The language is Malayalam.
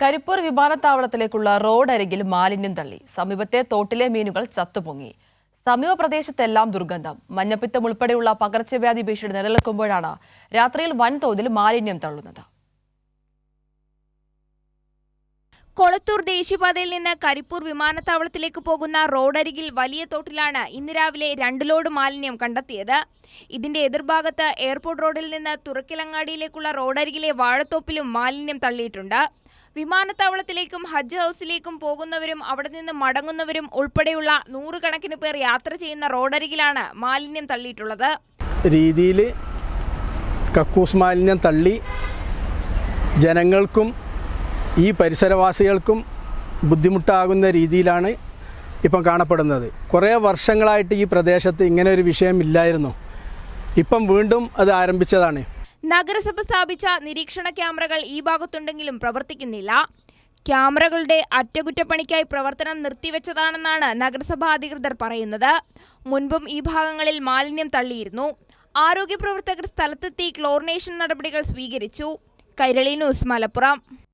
കരിപ്പൂർ വിമാനത്താവളത്തിലേക്കുള്ള റോഡരികിൽ മാലിന്യം തള്ളി. സമീപത്തെ തോട്ടിലെ മീനുകൾ ചത്തുപൊങ്ങി. സമീപ പ്രദേശത്തെല്ലാം ദുർഗന്ധം. മഞ്ഞപ്പിത്തം ഉൾപ്പെടെയുള്ള പകർച്ചവ്യാധി ഭീഷണി നിലനിൽക്കുമ്പോഴാണ് രാത്രിയിൽ വൻതോതിൽ മാലിന്യം തള്ളുന്നത്. കൊളത്തൂർ ദേശീയപാതയിൽ നിന്ന് കരിപ്പൂർ വിമാനത്താവളത്തിലേക്ക് പോകുന്ന റോഡരികിൽ വലിയ തോട്ടിലാണ് ഇന്ന് രാവിലെ 2 ലോഡ് മാലിന്യം കണ്ടെത്തിയത്. ഇതിന്റെ എതിർഭാഗത്ത് എയർപോർട്ട് റോഡിൽ നിന്ന് തുറക്കിലങ്ങാടിയിലേക്കുള്ള റോഡരികിലെ വാഴത്തോപ്പിലും മാലിന്യം തള്ളിയിട്ടുണ്ട്. വിമാനത്താവളത്തിലേക്കും ഹജ്ജ് ഹൗസിലേക്കും പോകുന്നവരും അവിടെ നിന്ന് മടങ്ങുന്നവരും ഉൾപ്പെടെയുള്ള 100 കണക്കിന് പേർ യാത്ര ചെയ്യുന്ന റോഡരികിലാണ് മാലിന്യം തള്ളിയിട്ടുള്ളത്. രീതിയിൽ കക്കൂസ് മാലിന്യം തള്ളി ജനങ്ങൾക്കും ഈ പരിസരവാസികൾക്കും ബുദ്ധിമുട്ടാകുന്ന രീതിയിലാണ് ഇപ്പം കാണപ്പെടുന്നത്. കുറേ വർഷങ്ങളായിട്ട് ഈ പ്രദേശത്ത് ഇങ്ങനെ ഒരു വിഷയം ഇല്ലായിരുന്നു. ഇപ്പം വീണ്ടും അത് ആരംഭിച്ചതാണ്. നഗരസഭ സ്ഥാപിച്ച നിരീക്ഷണ ക്യാമറകൾ ഈ ഭാഗത്തുണ്ടെങ്കിലും പ്രവർത്തിക്കുന്നില്ല. ക്യാമറകളുടെ അറ്റകുറ്റപ്പണിക്കായി പ്രവർത്തനം നിർത്തിവെച്ചതാണെന്നാണ് നഗരസഭാ അധികൃതർ പറയുന്നത്. മുൻപും ഈ ഭാഗങ്ങളിൽ മാലിന്യം തള്ളിയിരുന്നു. ആരോഗ്യ പ്രവർത്തകർ സ്ഥലത്തെത്തി ക്ലോറിനേഷൻ നടപടികൾ സ്വീകരിച്ചു. കൈരളി ന്യൂസ്, മലപ്പുറം.